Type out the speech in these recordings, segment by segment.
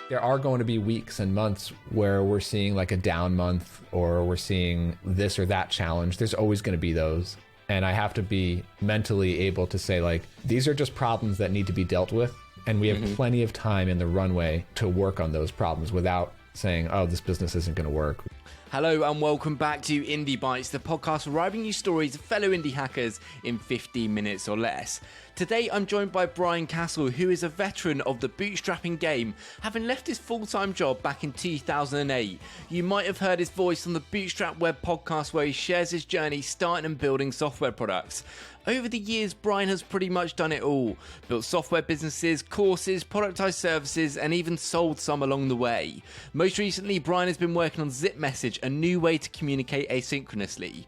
There are going to be weeks and months where we're seeing like a down month or we're seeing this or that challenge. There's always going to be those. And I have to be mentally able to say, like, these are just problems that need to be dealt with. And we have plenty of time in the runway to work on those problems without saying, oh, this business isn't going to work. Hello and welcome back to Indie Bites, the podcast arriving you stories of fellow indie hackers in 15 minutes or less. Today I'm joined by Brian Casel, who is a veteran of the bootstrapping game, having left his full-time job back in 2008. You might have heard his voice on the Bootstrap Web podcast where he shares his journey starting and building software products. Over the years, Brian has pretty much done it all. Built software businesses, courses, productized services, and even sold some along the way. Most recently, Brian has been working on ZipMessage, a new way to communicate asynchronously.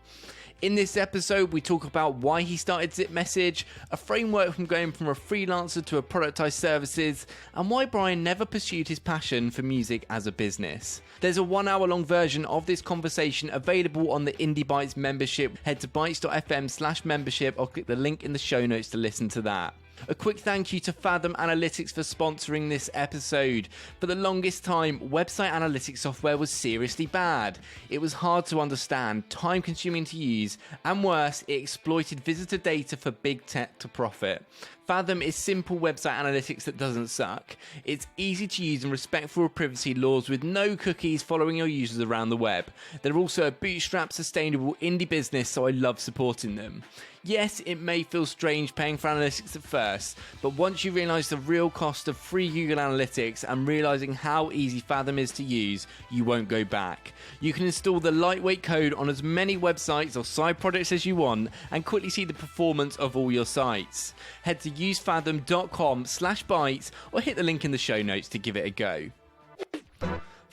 In this episode, we talk about why he started ZipMessage, a framework from going from a freelancer to a productized services, and why Brian never pursued his passion for music as a business. There's a 1 hour long version of this conversation available on the Indie Bites membership. Head to bytes.fm/membership or click the link in the show notes to listen to that. A quick thank you to Fathom Analytics for sponsoring this episode. For the longest time, website analytics software was seriously bad. It was hard to understand, time-consuming to use, and worse, it exploited visitor data for big tech to profit. Fathom is simple website analytics that doesn't suck. It's easy to use and respectful of privacy laws with no cookies following your users around the web. They're also a bootstrap, sustainable indie business, so I love supporting them. Yes, it may feel strange paying for analytics at first, but once you realise the real cost of free Google Analytics and realising how easy Fathom is to use, you won't go back. You can install the lightweight code on as many websites or side projects as you want and quickly see the performance of all your sites. Head to usefathom.com/bytes or hit the link in the show notes to give it a go.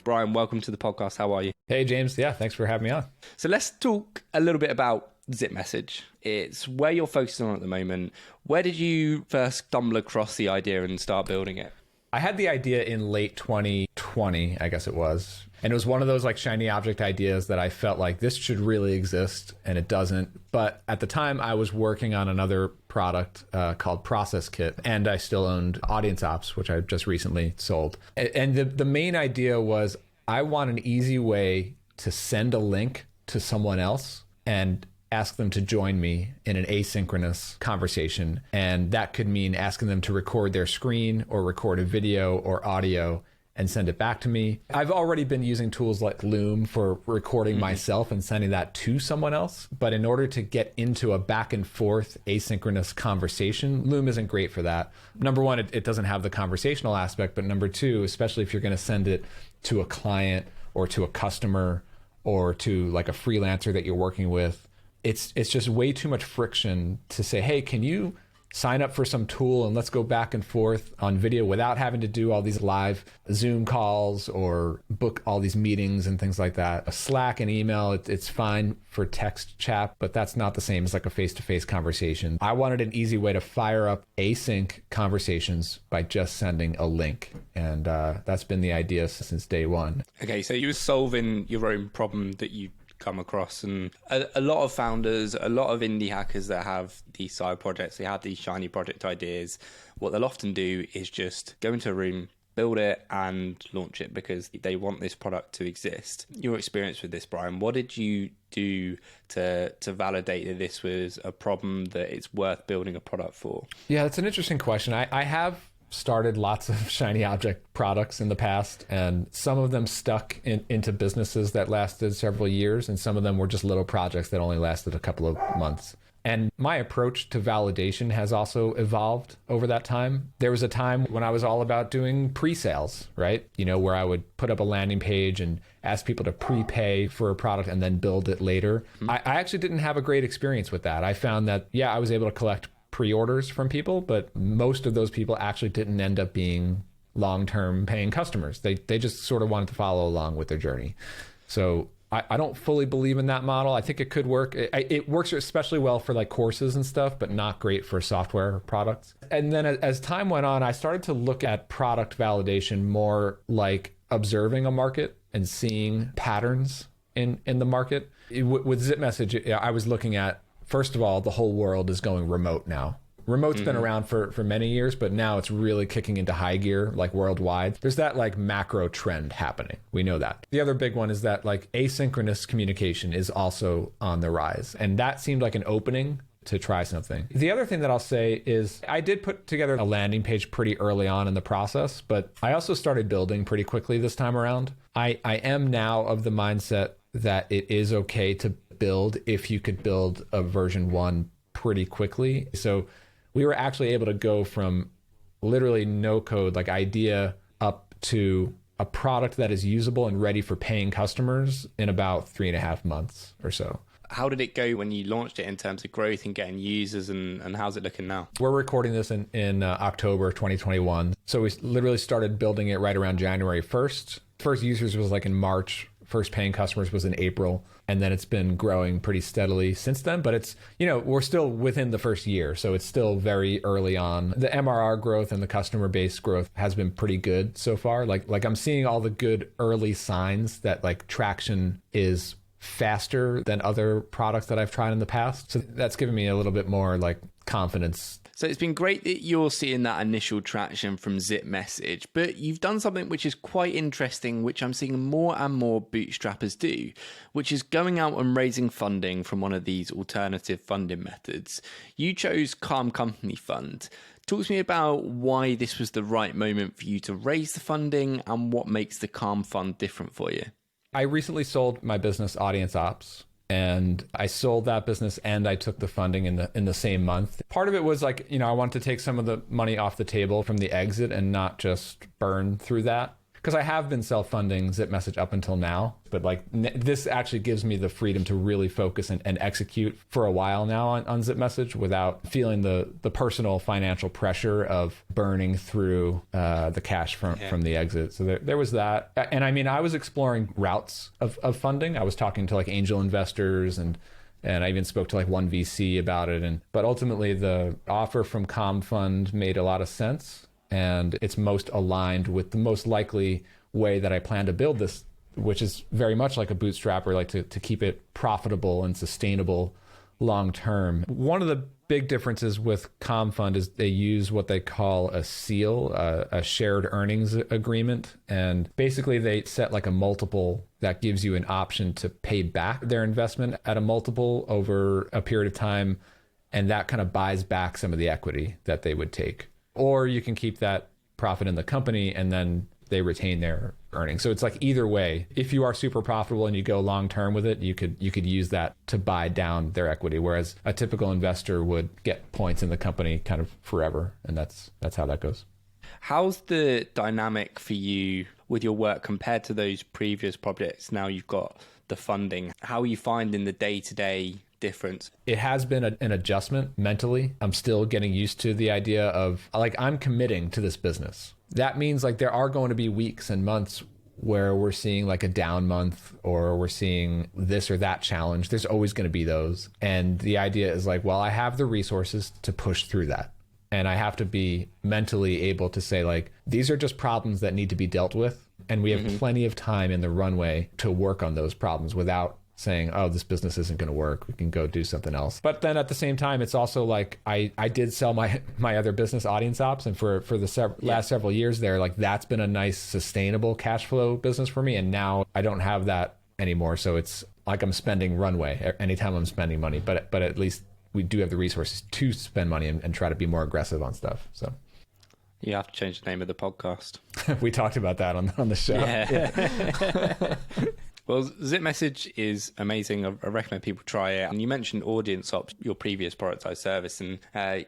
Brian, welcome to the podcast. How are you? Hey, James. Yeah, thanks for having me on. So let's talk a little bit about ZipMessage. It's where you're focusing on at the moment. Where did you first stumble across the idea and start building it? I had the idea in late 2020, I guess it was. And it was one of those like shiny object ideas that I felt like this should really exist and it doesn't. But at the time I was working on another product called Process Kit, and I still owned Audience Ops, which I just recently sold. And the main idea was I want an easy way to send a link to someone else and ask them to join me in an asynchronous conversation. And that could mean asking them to record their screen or record a video or audio and send it back to me. I've already been using tools like Loom for recording myself and sending that to someone else. But in order to get into a back and forth asynchronous conversation, Loom isn't great for that. Number one, it doesn't have the conversational aspect. But number two, especially if you're going to send it to a client or to a customer or to like a freelancer that you're working with, it's just way too much friction to say, hey, can you sign up for some tool and let's go back and forth on video without having to do all these live Zoom calls or book all these meetings and things like that. A Slack and email, it's fine for text chat, but that's not the same as like a face-to-face conversation. I wanted an easy way to fire up async conversations by just sending a link. And that's been the idea since day one. Okay, so you were solving your own problem that you come across, and a lot of founders, a lot of indie hackers that have these side projects, they have these shiny project ideas. What they'll often do is just go into a room, build it and launch it because they want this product to exist. Your experience with this, Brian, what did you do to validate that this was a problem that it's worth building a product for? Yeah, that's an interesting question. I have started lots of shiny object products in the past, and some of them stuck into businesses that lasted several years, and some of them were just little projects that only lasted a couple of months. And my approach to validation has also evolved over that time. There was a time when I was all about doing pre-sales, right? You know, where I would put up a landing page and ask people to prepay for a product and then build it later. I actually didn't have a great experience with that. I found that, I was able to collect pre-orders from people, but most of those people actually didn't end up being long-term paying customers. They just sort of wanted to follow along with their journey. So I don't fully believe in that model. I think it could work. It works especially well for like courses and stuff, but not great for software products. And then as time went on, I started to look at product validation more like observing a market and seeing patterns in the market. With ZipMessage, I was looking at, first of all, the whole world is going remote now. Remote's been around for many years, but now it's really kicking into high gear, like worldwide. There's that like macro trend happening. We know that. The other big one is that like asynchronous communication is also on the rise. And that seemed like an opening to try something. The other thing that I'll say is I did put together a landing page pretty early on in the process, but I also started building pretty quickly this time around. I am now of the mindset that it is okay to build if you could build a version 1 pretty quickly. So we were actually able to go from literally no code, like idea, up to a product that is usable and ready for paying customers in about 3.5 months or so. How did it go when you launched it in terms of growth and getting users, and how's it looking now? We're recording this in October 2021. So we literally started building it right around January 1st. First users was like in March. First paying customers was in April. And then it's been growing pretty steadily since then. But it's, we're still within the first year. So it's still very early on. The MRR growth and the customer base growth has been pretty good so far. Like I'm seeing all the good early signs that like traction is faster than other products that I've tried in the past. So that's given me a little bit more like confidence. So it's been great that you're seeing that initial traction from ZipMessage, but you've done something which is quite interesting, which I'm seeing more and more bootstrappers do, which is going out and raising funding from one of these alternative funding methods. You chose Calm Company Fund. Talk to me about why this was the right moment for you to raise the funding and what makes the Calm Fund different for you. I recently sold my business Audience Ops, and I sold that business and I took the funding in the same month. Part of it was like, I wanted to take some of the money off the table from the exit and not just burn through that. Because I have been self-funding ZipMessage up until now, but like this actually gives me the freedom to really focus and execute for a while now on ZipMessage without feeling the personal financial pressure of burning through the cash from the exit. So there was that. And I mean, I was exploring routes of funding. I was talking to like angel investors and I even spoke to like one VC about it. But ultimately the offer from Calm Fund made a lot of sense. And it's most aligned with the most likely way that I plan to build this, which is very much like a bootstrapper, like to keep it profitable and sustainable long term. One of the big differences with Calm Fund is they use what they call a SEAL, a shared earnings agreement. And basically they set like a multiple that gives you an option to pay back their investment at a multiple over a period of time. And that kind of buys back some of the equity that they would take. Or you can keep that profit in the company and then they retain their earnings. So it's like either way, if you are super profitable and you go long term with it, you could use that to buy down their equity. Whereas a typical investor would get points in the company kind of forever. And that's how that goes. How's the dynamic for you with your work compared to those previous projects? Now you've got the funding. How are you finding the day-to-day difference? It has been an adjustment mentally. I'm still getting used to the idea of like, I'm committing to this business. That means like there are going to be weeks and months where we're seeing like a down month or we're seeing this or that challenge. There's always going to be those. And the idea is like, well, I have the resources to push through that. And I have to be mentally able to say like, these are just problems that need to be dealt with. And we have plenty of time in the runway to work on those problems without saying, oh, this business isn't going to work. We can go do something else. But then at the same time, it's also like I did sell my other business, Audience Ops. And for the last several years there, like that's been a nice sustainable cash flow business for me. And now I don't have that anymore. So it's like I'm spending runway anytime I'm spending money. But at least we do have the resources to spend money and try to be more aggressive on stuff. So you have to change the name of the podcast. We talked about that on the show. Yeah. Well, ZipMessage is amazing. I recommend people try it. And you mentioned Audience Ops, your previous productized service, and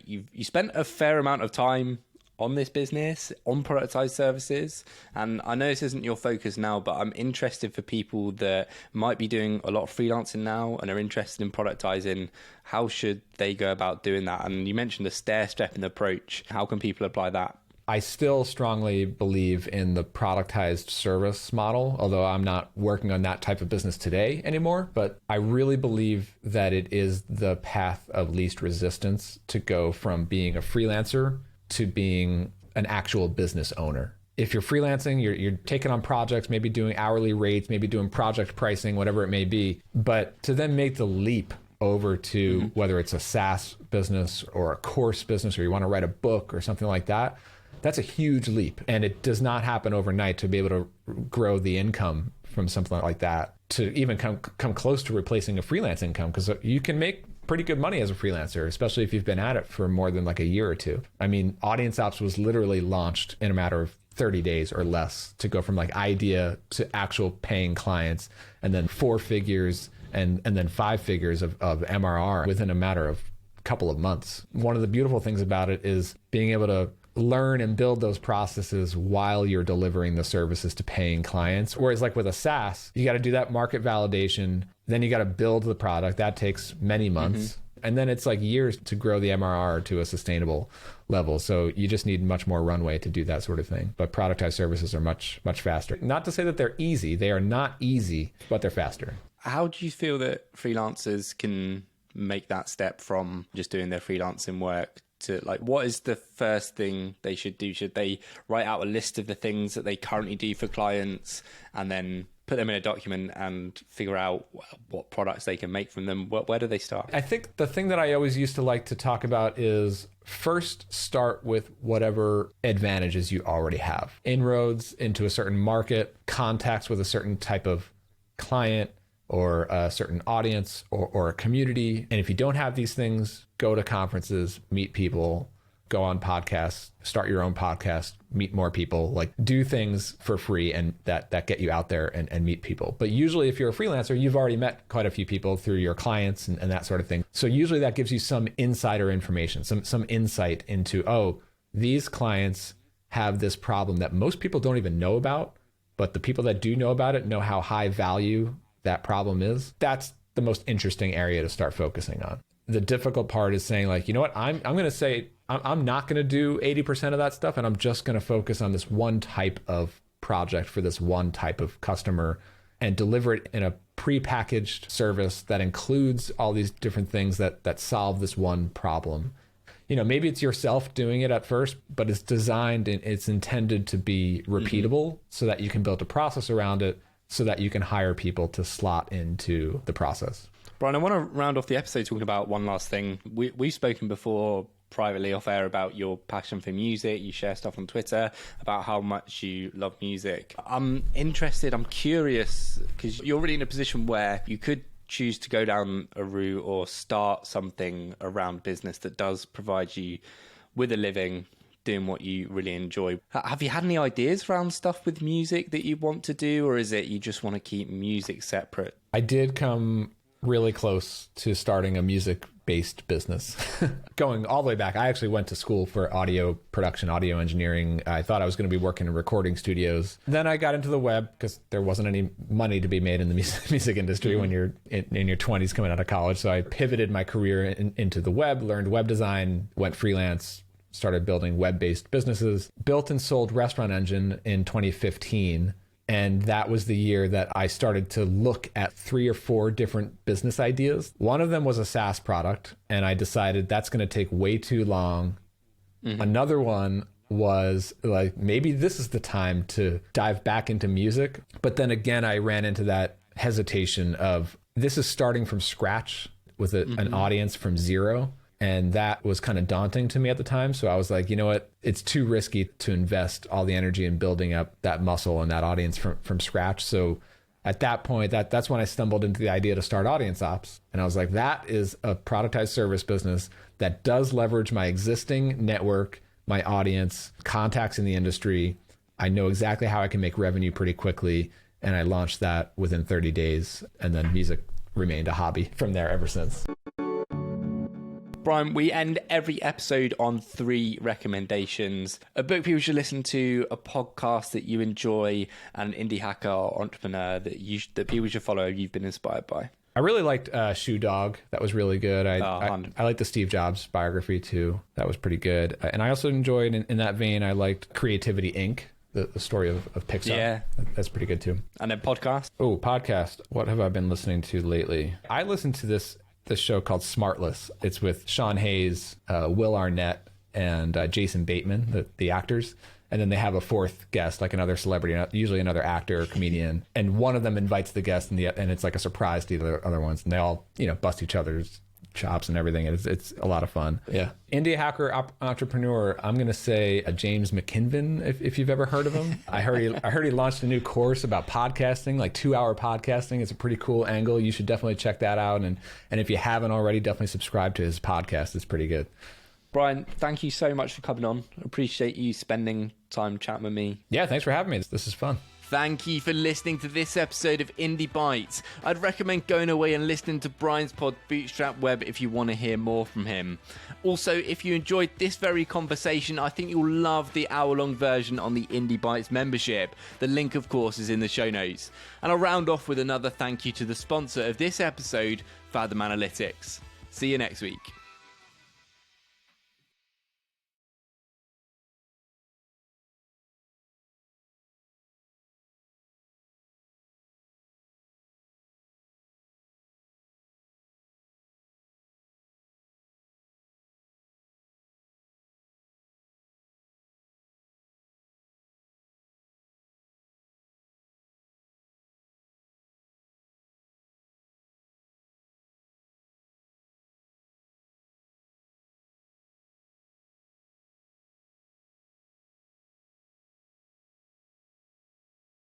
you spent a fair amount of time on this business, on productized services. And I know this isn't your focus now, but I'm interested for people that might be doing a lot of freelancing now and are interested in productizing. How should they go about doing that? And you mentioned the stair-stepping approach. How can people apply that? I still strongly believe in the productized service model, although I'm not working on that type of business today anymore. But I really believe that it is the path of least resistance to go from being a freelancer to being an actual business owner. If you're freelancing, you're taking on projects, maybe doing hourly rates, maybe doing project pricing, whatever it may be. But to then make the leap over to whether it's a SaaS business or a course business, or you want to write a book or something like that, that's a huge leap. And it does not happen overnight to be able to grow the income from something like that to even come close to replacing a freelance income, because you can make pretty good money as a freelancer, especially if you've been at it for more than like a year or two. I mean, Audience Ops was literally launched in a matter of 30 days or less to go from like idea to actual paying clients, and then 4 figures and then 5 figures of MRR within a matter of a couple of months. One of the beautiful things about it is being able to learn and build those processes while you're delivering the services to paying clients. Whereas like with a SaaS, you got to do that market validation, then you got to build the product. That takes many months. And then it's like years to grow the MRR to a sustainable level. So you just need much more runway to do that sort of thing. But productized services are much, much faster. Not to say that they're easy. They are not easy, but they're faster. How do you feel that freelancers can make that step from just doing their freelancing work to like, what is the first thing they should do? Should they write out a list of the things that they currently do for clients and then put them in a document and figure out what products they can make from them? Where do they start? I think the thing that I always used to like to talk about is first start with whatever advantages you already have. Inroads into a certain market, contacts with a certain type of client or a certain audience or a community. And if you don't have these things, go to conferences, meet people, go on podcasts, start your own podcast, meet more people, like do things for free and that get you out there and meet people. But usually if you're a freelancer, you've already met quite a few people through your clients and that sort of thing. So usually that gives you some insider information, some insight into, oh, these clients have this problem that most people don't even know about, but the people that do know about it know how high value that problem is. That's the most interesting area to start focusing on. The difficult part is saying like, you know what, I'm going to say, I'm not going to do 80% of that stuff, and I'm just going to focus on this one type of project for this one type of customer and deliver it in a prepackaged service that includes all these different things that solve this one problem. You know, maybe it's yourself doing it at first, but it's designed and it's intended to be repeatable so that you can build a process around it so that you can hire people to slot into the process. Brian, I want to round off the episode talking about one last thing. We've spoken before privately off air about your passion for music. You share stuff on Twitter about how much you love music. I'm curious, because you're really in a position where you could choose to go down a route or start something around business that does provide you with a living, doing what you really enjoy. Have you had any ideas around stuff with music that you want to do, or is it you just want to keep music separate? I did come really close to starting a music-based business. Going all the way back, I actually went to school for audio production, audio engineering. I thought I was going to be working in recording studios. Then I got into the web because there wasn't any money to be made in the music industry when you're in your 20s coming out of college. So I pivoted my career into the web, learned web design, went freelance, started building web-based businesses, built and sold Restaurant Engine in 2015. And that was the year that I started to look at 3 or 4 different business ideas. One of them was a SaaS product, and I decided that's going to take way too long. Another one was like, maybe this is the time to dive back into music. But then again, I ran into that hesitation of this is starting from scratch with an audience from zero. And that was kind of daunting to me at the time. So I was like, you know what? It's too risky to invest all the energy in building up that muscle and that audience from scratch. So at that point, that's when I stumbled into the idea to start Audience Ops. And I was like, that is a productized service business that does leverage my existing network, my audience, contacts in the industry. I know exactly how I can make revenue pretty quickly. And I launched that within 30 days. And then music remained a hobby from there ever since. Brian, we end every episode on 3 recommendations. A book people should listen to, a podcast that you enjoy, and an indie hacker or entrepreneur that people should follow you've been inspired by. I really liked Shoe Dog. That was really good. I liked the Steve Jobs biography too. That was pretty good. And I also enjoyed, in that vein, I liked Creativity Inc., the story of Pixar. Yeah. That's pretty good too. And then podcast? Oh, podcast. What have I been listening to lately? I listened to this show called Smartless. It's with Sean Hayes, Will Arnett, and Jason Bateman, the actors. And then they have a fourth guest, like another celebrity, usually another actor or comedian. And one of them invites the guest, and it's like a surprise to the other ones. And they all, bust each other's chops and everything. It's a lot of fun. Yeah. Indie hacker entrepreneur, I'm going to say James McKinven, if you've ever heard of him. I heard he launched a new course about podcasting, like 2-hour podcasting. It's a pretty cool angle. You should definitely check that out. And if you haven't already, definitely subscribe to his podcast. It's pretty good. Brian, thank you so much for coming on. Appreciate you spending time chatting with me. Yeah, thanks for having me. This is fun. Thank you for listening to this episode of Indie Bites. I'd recommend going away and listening to Brian's pod Bootstrap Web if you want to hear more from him. Also, if you enjoyed this very conversation, I think you'll love the hour-long version on the Indie Bites membership. The link, of course, is in the show notes. And I'll round off with another thank you to the sponsor of this episode, Fathom Analytics. See you next week.